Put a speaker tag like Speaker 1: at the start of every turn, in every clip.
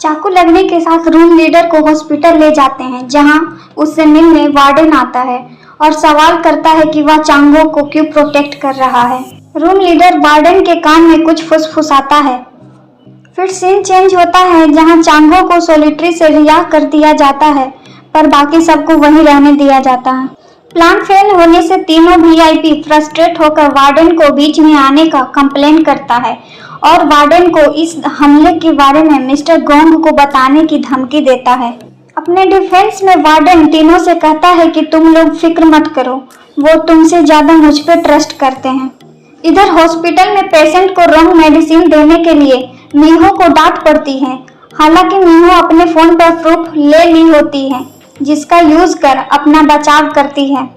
Speaker 1: चाकू लगने के साथ रूम लीडर को हॉस्पिटल ले जाते हैं, जहां उससे मिलने वार्डन आता है और सवाल करता है कि वह चांगो को क्यों प्रोटेक्ट कर रहा है। रूम लीडर वार्डन के कान में कुछ फुसफुसाता है। फिर सीन चेंज होता है, जहां चांगो को सॉलिटरी से रिहा कर दिया जाता है, पर बाकी सबको वहीं रहने दिया जाता है। प्लान फेल होने से तीनों वीआईपी फ्रस्ट्रेट होकर वार्डन को बीच में आने का कंप्लेन करता है और वार्डन को इस हमले के बारे में मिस्टर गोंग को बताने की धमकी देता है। अपने डिफेंस में वार्डन तीनों से कहता है कि तुम लोग फिक्र मत करो, वो तुमसे ज्यादा मुझ पर ट्रस्ट करते हैं। इधर हॉस्पिटल में पेशेंट को रॉन्ग मेडिसिन देने के लिए मीहो को डांट पड़ती है। हालांकि मीहो अपने फोन पर प्रूफ ले ली होती है, जिसका यूज कर अपना बचाव करती है,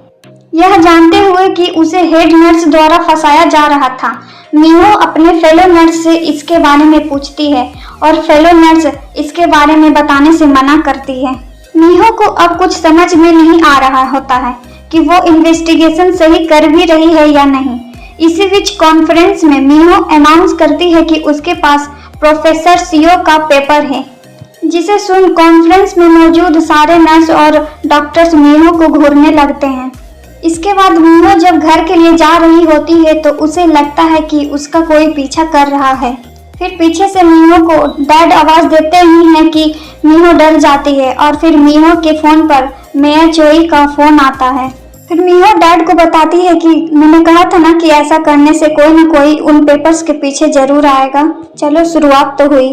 Speaker 1: यह जानते हुए कि उसे हेड नर्स द्वारा फंसाया जा रहा था। मीहो अपने फेलो नर्स से इसके बारे में पूछती है और फेलो नर्स इसके बारे में बताने से मना करती है। मीहो को अब कुछ समझ में नहीं आ रहा होता है कि वो इन्वेस्टिगेशन सही कर भी रही है या नहीं। इसी बीच कॉन्फ्रेंस में मीहो अनाउंस करती है कि उसके पास प्रोफेसर सीओ का पेपर है, जिसे सुन कॉन्फ्रेंस में मौजूद सारे नर्स और डॉक्टर्स मीहो को घूरने लगते हैं। इसके बाद मीहो जब घर के लिए जा रही होती है तो उसे लगता है कि उसका कोई पीछा कर रहा है। फिर पीछे से मीहो को डैड आवाज देते ही है कि मीहो डर जाती है और फिर मीहो के फोन पर मेयर चोई का फोन आता है। फिर मीहो डैड को बताती है कि मैंने कहा था ना कि ऐसा करने से कोई न कोई उन पेपर्स के पीछे जरूर आएगा। चलो शुरुआत तो हुई।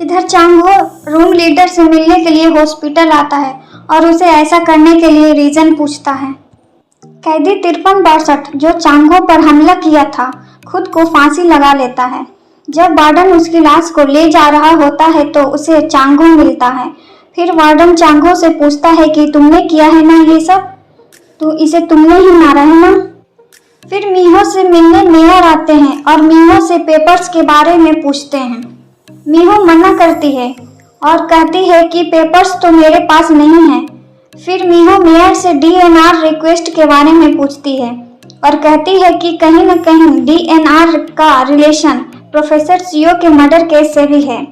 Speaker 1: इधर चांगो रूम लीडर से मिलने के लिए हॉस्पिटल आता है और उसे ऐसा करने के लिए रीजन पूछता है। कैदी 5362 जो चांगो पर हमला किया था, खुद को फांसी लगा लेता है। जब वार्डन उसकी लाश को ले जा रहा होता है तो उसे चांगो मिलता है। फिर वार्डन चांगो से पूछता है कि तुमने किया है ना ये सब, तो इसे तुमने ही मारा है ना। फिर मीहो से मिलने मेयर आते हैं और मीहो से पेपर्स के बारे में पूछते हैं। मीहो मना करती है और कहती है कि पेपर्स तो मेरे पास नहीं है। फिर मीहो मेयर से डीएनआर रिक्वेस्ट के बारे में पूछती है और कहती है कि कहीं न कहीं डीएनआर का रिलेशन प्रोफेसर सीओ के मर्डर केस से भी है।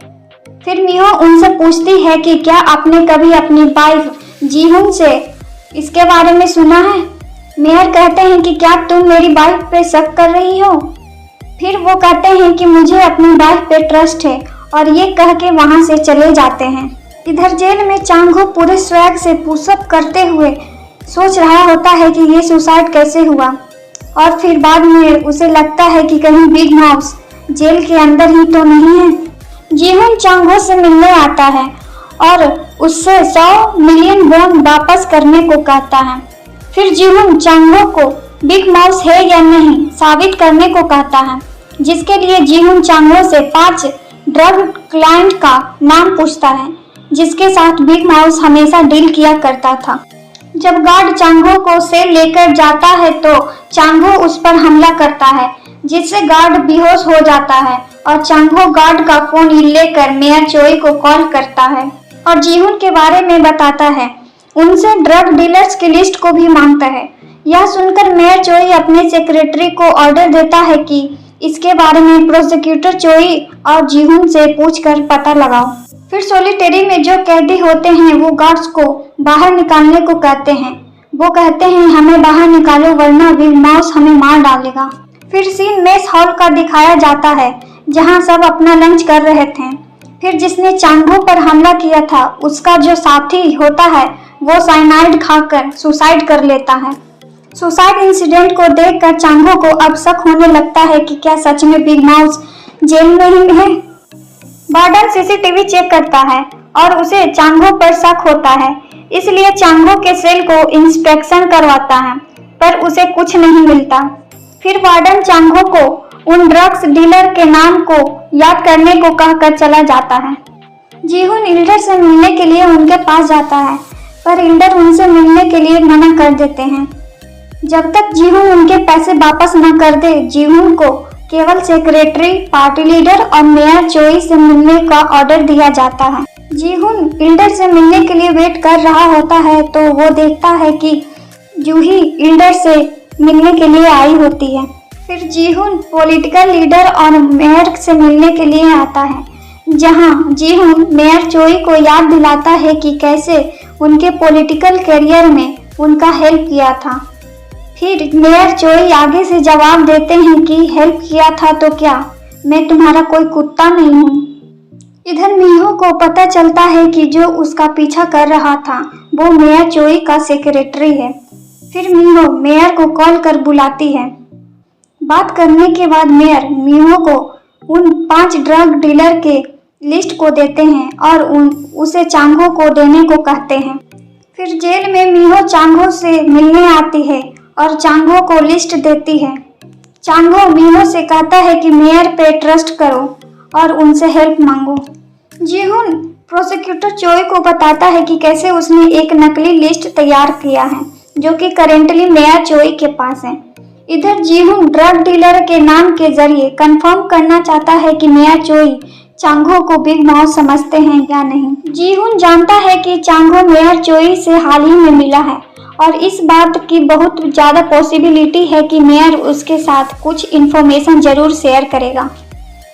Speaker 1: फिर मीहो उनसे पूछती है कि क्या आपने कभी अपनी वाइफ जीहुन से इसके बारे में सुना है। मेयर कहते हैं कि क्या तुम मेरी वाइफ पे शक कर रही हो। फिर वो कहते हैं कि मुझे अपनी वाइफ पे ट्रस्ट है और ये कह के वहाँ से चले जाते हैं। इधर जेल में चांगो पूरे स्वैग से पुशअप करते हुए सोच रहा होता है कि ये सुसाइड कैसे हुआ, और फिर बाद में उसे लगता है कि कहीं बिग माउस जेल के अंदर ही तो नहीं है। जीहुन चांगो से मिलने आता है और उससे 100 मिलियन वॉन वापस करने को कहता है। फिर जीहुन चांगो को बिग माउस है या नहीं साबित करने को कहता है, जिसके लिए जीहुन चांगो से 5 ड्रग क्लाइंट का नाम पूछता है, जिसके साथ बिग माउस हमेशा डील किया करता था। जब गार्ड चांगो को सेल लेकर जाता है तो चांगो उस पर हमला करता है, जिससे गार्ड बेहोश हो जाता है और चांगो गार्ड का फोन लेकर मेयर चोई को कॉल करता है और जीहुन के बारे में बताता है। उनसे ड्रग डीलर्स की लिस्ट को भी मांगता है। यह सुनकर मेयर चोई अपने सेक्रेटरी को ऑर्डर देता है कि इसके बारे में प्रोसिक्यूटर चोई और जीहुन से पूछकर पता लगाओ। फिर सॉलिटरी में जो कैदी होते हैं वो गार्ड्स को बाहर निकालने को कहते हैं। वो कहते हैं हमें बाहर निकालो वरना बिग माउस हमें मार डालेगा। फिर सीन मेस हॉल का दिखाया जाता है, जहां सब अपना लंच कर रहे थे। फिर जिसने चांगो पर हमला किया था उसका जो साथी होता है वो साइनाइड खाकर सुसाइड कर लेता है। सुसाइड इंसिडेंट को देखकर चांगो को अब शक होने लगता है कि क्या सच में बिग माउस जेल में ही है। वार्डन सीसीटीवी चेक करता है और उसे चांगो पर शक होता है, इसलिए चांगो के सेल को इंस्पेक्शन करवाता है, पर उसे कुछ नहीं मिलता। फिर वार्डन चांगो को उन ड्रग्स डीलर के नाम को याद करने को कहकर चला जाता है। जीहुन इल्डर से मिलने के लिए उनके पास जाता है, पर इल्डर उनसे मिलने के लिए मना कर देते हैं। जब तक जीहुन उनके पैसे वापस न कर दे, जीहुन को केवल सेक्रेटरी, पार्टी लीडर और मेयर चोई से मिलने का ऑर्डर दिया जाता है। जीहुन इल्डर से मिलने के लिए वेट कर रहा होता है तो वो देखता है कि जूही इल्डर से मिलने के लिए आई होती है। फिर जीहुन पॉलिटिकल लीडर और मेयर से मिलने के लिए आता है। जहां जीहून मेयर चोई को याद दिलाता है कि कैसे उनके पॉलिटिकल करियर में उनका हेल्प किया था। फिर मेयर चोई आगे से जवाब देते हैं कि हेल्प किया था तो क्या, मैं तुम्हारा कोई कुत्ता नहीं हूँ। इधर मीहो को पता चलता है कि जो उसका पीछा कर रहा था वो मेयर चोई का सेक्रेटरी है। फिर मीहो मेयर को कॉल कर बुलाती है। बात करने के बाद मेयर मीहो को उन 5 ड्रग डीलर के लिस्ट को देते हैं और उसे चांगो को देने को कहते हैं। फिर जेल में मीहो चांगो से मिलने आती है और चांगो को लिस्ट देती है। चांगो मीहो से कहता है कि मेयर पे ट्रस्ट करो और उनसे हेल्प मांगो। जीहून प्रोसिक्यूटर चोई को बताता है कि कैसे उसने एक नकली लिस्ट तैयार किया है जो कि करेंटली मेयर चोई के पास है। इधर जीहून ड्रग डीलर के नाम के जरिए कंफर्म करना चाहता है कि मेयर चोई चांगो को बिग माउस समझते हैं या नहीं। जीहून जानता है कि चांगो मेयर चोई से हाल ही में मिला है और इस बात की बहुत ज़्यादा पॉसिबिलिटी है कि मेयर उसके साथ कुछ इन्फॉर्मेशन जरूर शेयर करेगा।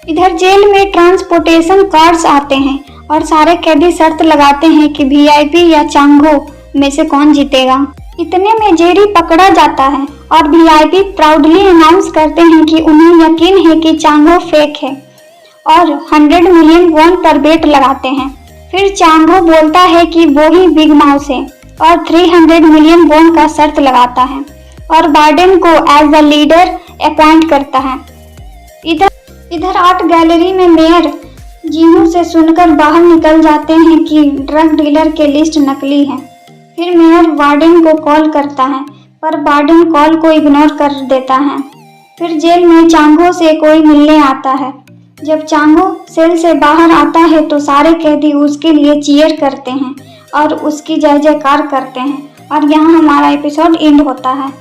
Speaker 1: इधर जेल में ट्रांसपोर्टेशन कार्ड्स आते हैं और सारे कैदी शर्त लगाते हैं कि वीआईपी या चांगो में से कौन जीतेगा। इतने में जेरी पकड़ा जाता है और वीआईपी प्राउडली अनाउंस करते हैं कि उन्हें यकीन है कि चांगो फेक है और 100 मिलियन वॉन पर बेट लगाते हैं। फिर चांगो बोलता है कि वो ही बिग माउस है और 300 मिलियन वॉन का शर्त लगाता है और बार्डन को एज द लीडर अपॉइंट करता है। इधर आर्ट गैलरी में मेयर जीहून से सुनकर बाहर निकल जाते हैं कि ड्रग डीलर के लिस्ट नकली है। फिर मेयर वार्डन को कॉल करता है पर वार्डन कॉल को इग्नोर कर देता है। फिर जेल में चांगो से कोई मिलने आता है। जब चांगो सेल से बाहर आता है तो सारे कैदी उसके लिए चीयर करते हैं और उसकी जय जयकार करते हैं और यहाँ हमारा एपिसोड एंड होता है।